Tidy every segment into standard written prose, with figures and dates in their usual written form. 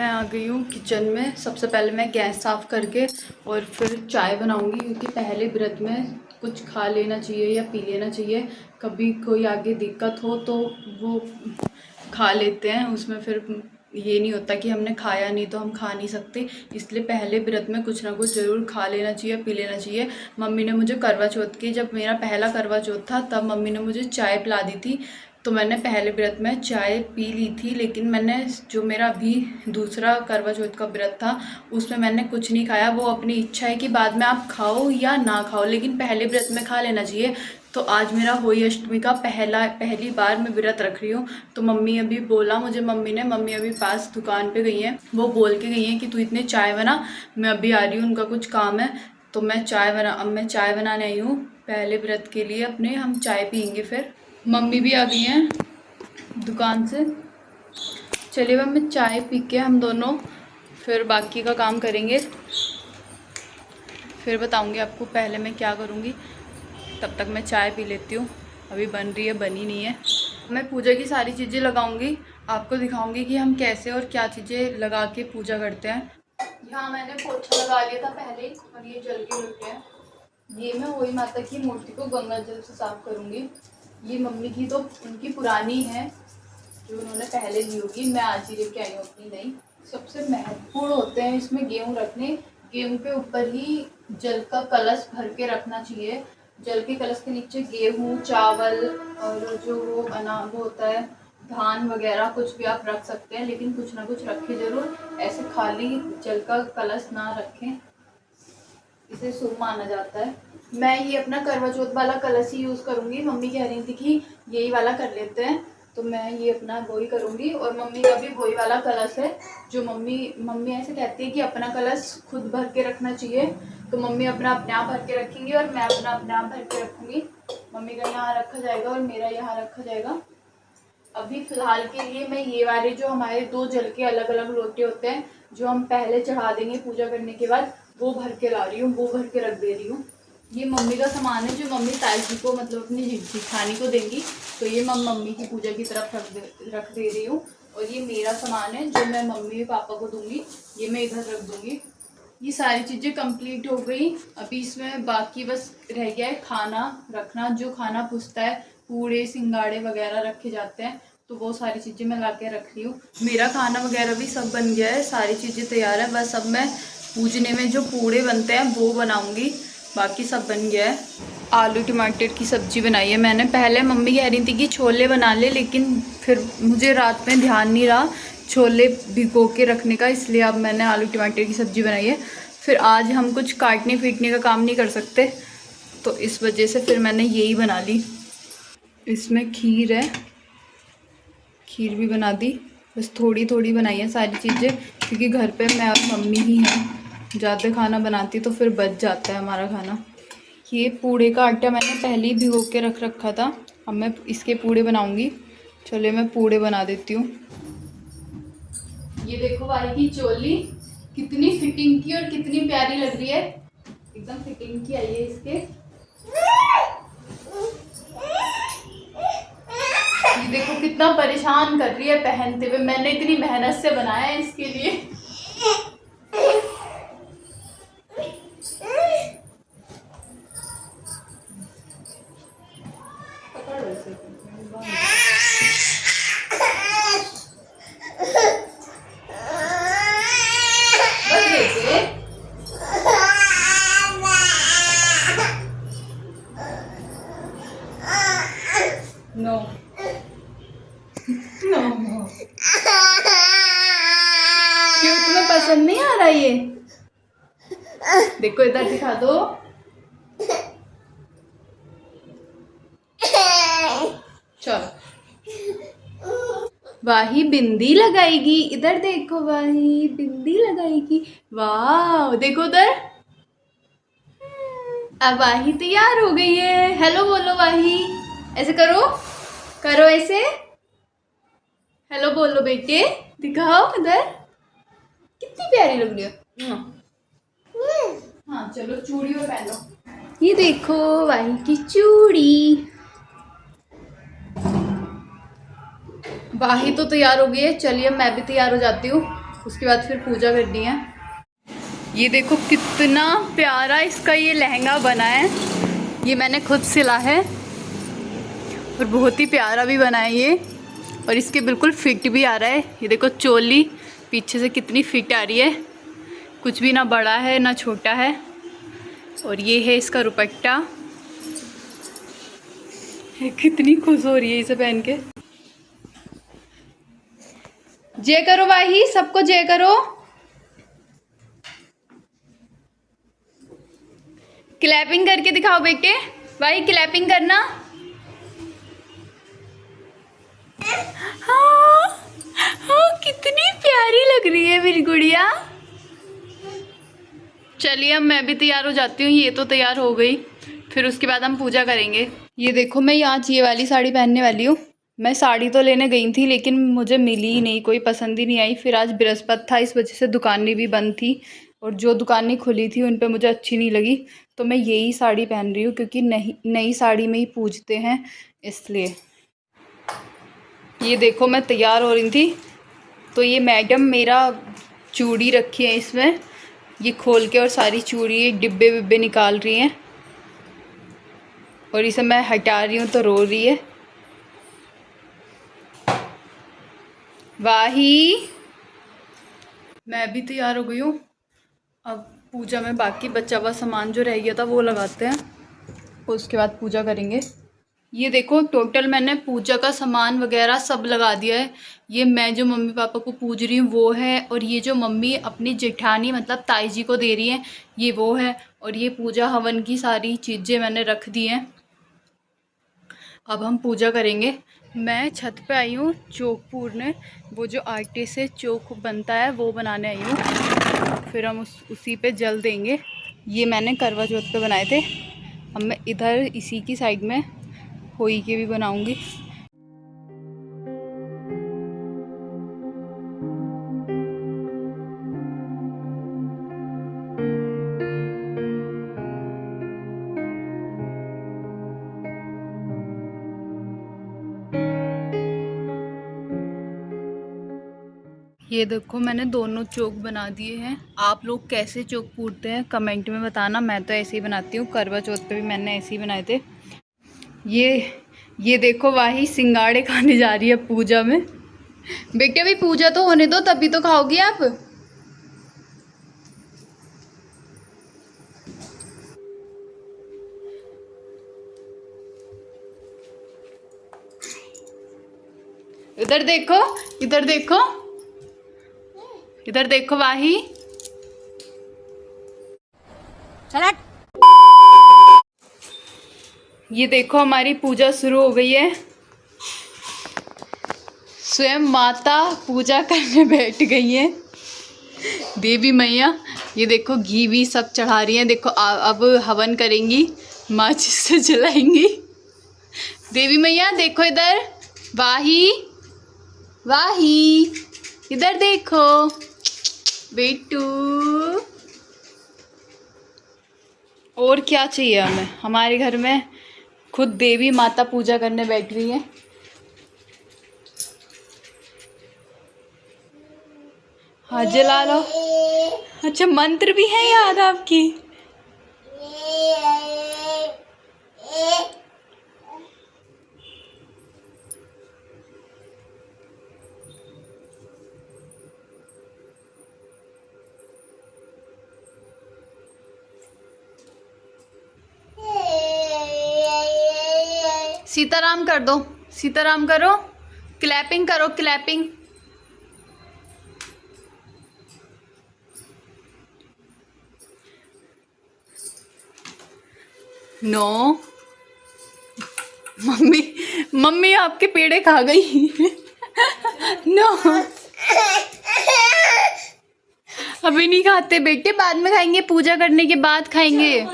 मैं आ गई हूँ किचन में। सबसे पहले मैं गैस साफ़ करके और फिर चाय बनाऊँगी, क्योंकि पहले व्रत में कुछ खा लेना चाहिए या पी लेना चाहिए। कभी कोई आगे दिक्कत हो तो वो खा लेते हैं, उसमें फिर ये नहीं होता कि हमने खाया नहीं तो हम खा नहीं सकते। इसलिए पहले व्रत में कुछ ना कुछ ज़रूर खा लेना चाहिए, पी लेना चाहिए। मम्मी ने मुझे करवा चौथ की, जब मेरा पहला करवा चौथ था तब मम्मी ने मुझे चाय पिला दी थी, तो मैंने पहले व्रत में चाय पी ली थी। लेकिन मैंने जो मेरा अभी दूसरा करवा चौथ का व्रत था उसमें मैंने कुछ नहीं खाया। वो अपनी इच्छा है कि बाद में आप खाओ या ना खाओ, लेकिन पहले व्रत में खा लेना चाहिए। तो आज मेरा होली अष्टमी का पहली बार मैं व्रत रख रही हूँ। तो मम्मी अभी बोला मुझे, मम्मी अभी पास दुकान पे गई हैं, वो बोल के गई हैं कि तू इतने चाय बना, मैं अभी आ रही हूँ, उनका कुछ काम है। तो मैं चाय बनाने आई हूँ पहले व्रत के लिए अपने। हम चाय पियेंगे फिर। मम्मी भी आ गई हैं दुकान से। चलिए अब मैं चाय पी के हम दोनों फिर बाकी का काम करेंगे, फिर बताऊंगी आपको पहले मैं क्या करूंगी। तब तक मैं चाय पी लेती हूँ, अभी बन रही है, बनी नहीं है। मैं पूजा की सारी चीज़ें लगाऊंगी, आपको दिखाऊंगी कि हम कैसे और क्या चीज़ें लगा के पूजा करते हैं। यहाँ मैंने पोछा लगा लिया था पहले ही और ये जल के रुक गया। ये मैं वही माता की मूर्ति को गंगा जल से साफ करूँगी। ये मम्मी की तो उनकी पुरानी है जो उन्होंने पहले ली होगी, मैं आज ही लेके आई हूँ अपनी नई। सबसे महत्वपूर्ण होते हैं इसमें गेहूँ रखने। गेहूँ के ऊपर ही जल का कलश भर के रखना चाहिए। जल के कलश के नीचे गेहूँ, चावल और जो वो वो होता है धान वगैरह कुछ भी आप रख सकते हैं, लेकिन कुछ ना कुछ रखें जरूर। ऐसे खाली जल का कलश ना रखें, इसे शुभ माना जाता है। मैं ये अपना करवा चौथ वाला कलश ही यूज़ करूँगी। मम्मी कह रही थी कि यही वाला कर लेते हैं, तो मैं ये अपना वही करूँगी। और मम्मी का भी वही वाला कलश है जो मम्मी ऐसे कहती है कि अपना कलश खुद भर के रखना चाहिए। तो मम्मी अपना अपने आप भर के रखेंगी और मैं अपना अपने आप भर के रखूँगी। मम्मी का यहाँ रखा जाएगा और मेरा यहाँ रखा जाएगा। अभी फ़िलहाल के लिए मैं ये वाले जो हमारे दो जल के अलग अलग लोटे होते हैं जो हम पहले चढ़ा देंगे पूजा करने के बाद, वो भर के ला रही हूँ, वो भर के रख दे रही हूँ। ये मम्मी का सामान है जो मम्मी ताई जी को मतलब अपनी जिठानी को देंगी, तो ये मैं मम्मी की पूजा की तरफ रख दे रही हूँ। और ये मेरा सामान है जो मैं मम्मी पापा को दूंगी, ये मैं इधर रख दूंगी। ये सारी चीज़ें कंप्लीट हो गई। अभी इसमें बाकी बस रह गया है खाना रखना। जो खाना पुछता है, पूड़े सिंगाड़े वगैरह रखे जाते हैं, तो वो सारी चीज़ें मैं ला के रख रही हूँ। मेरा खाना वगैरह भी सब बन गया है, सारी चीज़ें तैयार है। बस अब मैं पूजने में जो पूड़े बनते हैं वो बनाऊँगी, बाकी सब बन गया है। आलू टमाटर की सब्ज़ी बनाई है मैंने। पहले मम्मी कह रही थी कि छोले बना ले, लेकिन फिर मुझे रात में ध्यान नहीं रहा छोले भिगो के रखने का, इसलिए अब मैंने आलू टमाटर की सब्ज़ी बनाई है। फिर आज हम कुछ काटने पीटने का काम नहीं कर सकते, तो इस वजह से फिर मैंने यही बना ली। इसमें खीर है, खीर भी बना दी। बस थोड़ी थोड़ी बनाई है सारी चीज़ें, क्योंकि घर पे मैं और मम्मी ही हैं। ज़्यादा खाना बनाती तो फिर बच जाता है हमारा खाना। ये पूड़े का आटा मैंने पहले ही भिगो के रख रखा था, अब मैं इसके पूड़े बनाऊंगी। चलिए मैं पूड़े बना देती हूँ। ये देखो भाई की चोली कितनी फिटिंग की और कितनी प्यारी लग रही है, एकदम फिटिंग की आई है इसके। ये देखो कितना परेशान कर रही है पहनते हुए, मैंने इतनी मेहनत से बनाया है इसके लिए। नो नो क्यों, तुम्हें पसंद नहीं आ रहा ये? देखो इधर दिखा दो। चलो वाही बिंदी लगाएगी, इधर देखो वाही बिंदी लगाएगी। वाह देखो उधर, अब वाही तैयार हो गई है। हेलो बोलो वाही, ऐसे करो, करो ऐसे, हेलो बोलो बेटे, दिखाओ इधर, कितनी प्यारी लग रही है। हाँ चलो चूड़ी और पहनो। ये देखो वाही की चूड़ी। वाही तो तैयार हो गई है, चलिए मैं भी तैयार हो जाती हूँ। उसके बाद फिर पूजा करनी है। ये देखो कितना प्यारा इसका ये लहंगा बना है, ये मैंने खुद सिला है और बहुत ही प्यारा भी बना है ये। और इसके बिल्कुल फिट भी आ रहा है। ये देखो चोली पीछे से कितनी फिट आ रही है, कुछ भी ना बड़ा है ना छोटा है। और ये है इसका दुपट्टा, कितनी खुश हो रही है इसे पहन के। जय करो भाई, सबको जय करो। क्लैपिंग करके दिखाओ बेटे, भाई क्लैपिंग करना। हाँ, हाँ कितनी प्यारी लग रही है मेरी गुड़िया। चलिए अब मैं भी तैयार हो जाती हूँ, ये तो तैयार हो गई, फिर उसके बाद हम पूजा करेंगे। ये देखो मैं आज ये वाली साड़ी पहनने वाली हूँ। मैं साड़ी तो लेने गई थी लेकिन मुझे मिली ही नहीं, कोई पसंद ही नहीं आई। फिर आज बृहस्पति था, इस वजह से दुकानें भी बंद थी और जो दुकानें खुली थी उन पे मुझे अच्छी नहीं लगी, तो मैं यही साड़ी पहन रही हूँ क्योंकि नई साड़ी में ही पूजते हैं इसलिए। ये देखो मैं तैयार हो रही थी तो ये मैडम मेरा चूड़ी रखी है इसमें, ये खोल के और सारी चूड़ी डिब्बे विब्बे निकाल रही हैं और इसे मैं हटा रही हूँ तो रो रही है। वाही, मैं भी तैयार हो गई हूँ। अब पूजा में बाकी बचा हुआ सामान जो रह गया था वो लगाते हैं, उसके बाद पूजा करेंगे। ये देखो टोटल मैंने पूजा का सामान वगैरह सब लगा दिया है। ये मैं जो मम्मी पापा को पूज रही हूँ वो है, और ये जो मम्मी अपनी जेठानी मतलब ताई जी को दे रही हैं ये वो है, और ये पूजा हवन की सारी चीज़ें मैंने रख दी हैं। अब हम पूजा करेंगे। मैं छत पे आई हूँ चौक पूरने, वो जो आटे से चौक बनता है वो बनाने आई हूँ, फिर हम उसी पे जल देंगे। ये मैंने करवा चौथ पे बनाए थे, अब मैं इधर इसी की साइड में होई के भी बनाऊंगी। ये देखो मैंने दोनों चौक बना दिए हैं। आप लोग कैसे चौक पूरते हैं कमेंट में बताना। मैं तो ऐसे ही बनाती हूँ, करवा चौथ पे भी मैंने ऐसे ही बनाए थे। ये देखो वाही सिंगाड़े खाने जा रही है पूजा में। बेटे अभी पूजा तो होने दो तभी तो खाओगी आप। इधर देखो, इधर देखो, इधर देखो वाही। चल ये देखो हमारी पूजा शुरू हो गई है। स्वयं माता पूजा करने बैठ गई है, देवी मैया। ये देखो घी भी सब चढ़ा रही हैं। देखो अब हवन करेंगी, माचिस से जलाएंगी। देवी मैया देखो इधर, वाही वाही इधर देखो बेटू। और क्या चाहिए हमें, हमारे घर में खुद देवी माता पूजा करने बैठ रही है। हाँ जला लो। अच्छा मंत्र भी है याद आपकी। सीताराम कर दो, सीताराम करो, क्लैपिंग करो, क्लैपिंग। नो मम्मी, मम्मी आपके पेड़े खा गई। नो अभी नहीं खाते बेटे, बाद में खाएंगे, पूजा करने के बाद खाएंगे।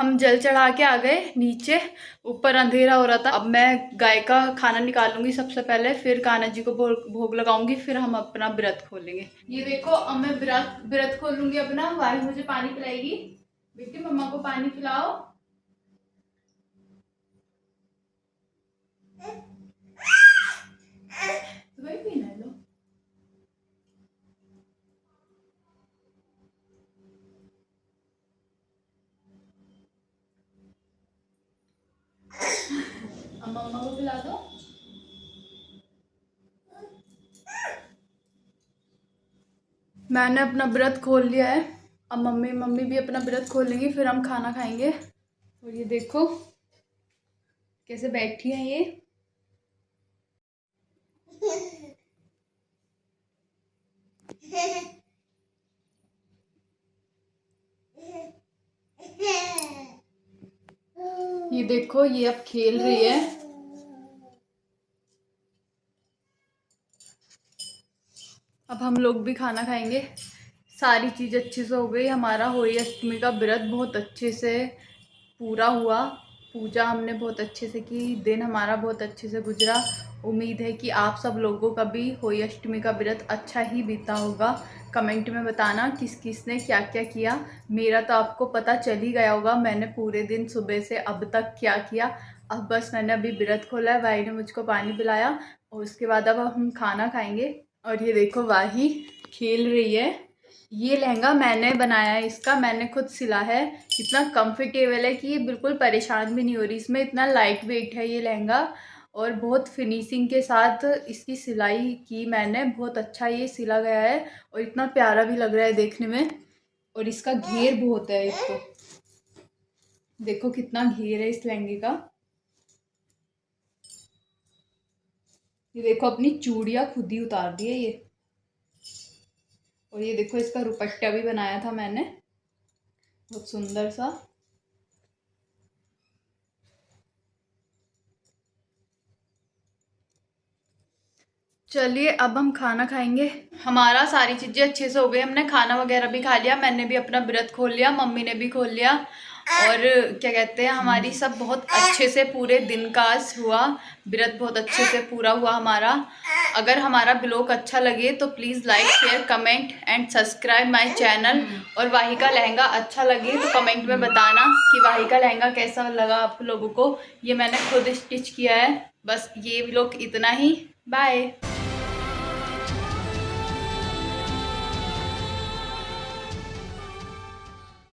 हम जल चढ़ा के आ गए नीचे, ऊपर अंधेरा हो रहा था। अब मैं गाय का खाना निकालूंगी सबसे पहले, फिर कान्हा जी को भोग लगाऊंगी, फिर हम अपना व्रत खोलेंगे। ये देखो अब मैं व्रत खोलूंगी अपना। वाही मुझे पानी पिलाएगी। बेटी मम्मा को पानी पिलाओ। तुम्हें पीना है? लो। अब मम्मा को पिला दो। मैंने अपना व्रत खोल लिया है। अब मम्मी भी अपना व्रत खोलेंगी, फिर हम खाना खाएंगे। और ये देखो कैसे बैठी है ये। ये देखो ये अब खेल रही है। अब हम लोग भी खाना खाएंगे। सारी चीज़ अच्छे से हो गई। हमारा होली अष्टमी का व्रत बहुत अच्छे से पूरा हुआ। पूजा हमने बहुत अच्छे से की। दिन हमारा बहुत अच्छे से गुजरा। उम्मीद है कि आप सब लोगों का भी होली अष्टमी का व्रत अच्छा ही बीता होगा। कमेंट में बताना किस किस ने क्या क्या किया। मेरा तो आपको पता चल ही गया होगा, मैंने पूरे दिन सुबह से अब तक क्या किया। अब बस मैंने अभी व्रत खोला है, भाई ने मुझको पानी पिलाया और उसके बाद अब हम खाना खाएंगे। और ये देखो वाही खेल रही है। ये लहंगा मैंने बनाया है, इसका मैंने खुद सिला है। इतना कंफर्टेबल है कि ये बिल्कुल परेशान भी नहीं हो रही। इसमें इतना लाइट वेट है ये लहंगा और बहुत फिनिशिंग के साथ इसकी सिलाई की मैंने। बहुत अच्छा ये सिला गया है और इतना प्यारा भी लग रहा है देखने में। और इसका घेर बहुत है। इसको देखो कितना घेर है इस लहंगे का। ये देखो अपनी चूड़ियाँ खुद ही उतार दी है ये। और ये देखो इसका दुपट्टा भी बनाया था मैंने, बहुत सुंदर सा। चलिए अब हम खाना खाएंगे। हमारा सारी चीज़ें अच्छे से हो गई। हमने खाना वगैरह भी खा लिया। मैंने भी अपना व्रत खोल लिया, मम्मी ने भी खोल लिया। और क्या कहते हैं, हमारी सब बहुत अच्छे से पूरे दिन का आज हुआ। व्रत बहुत अच्छे से पूरा हुआ हमारा। अगर हमारा ब्लॉग अच्छा लगे तो please like share comment and subscribe my channel. और वाही का लहंगा अच्छा लगे तो कमेंट में बताना कि वाही का लहंगा कैसा लगा आप लोगों को। ये मैंने खुद स्टिच किया है। बस ये व्लॉग इतना ही। बाय।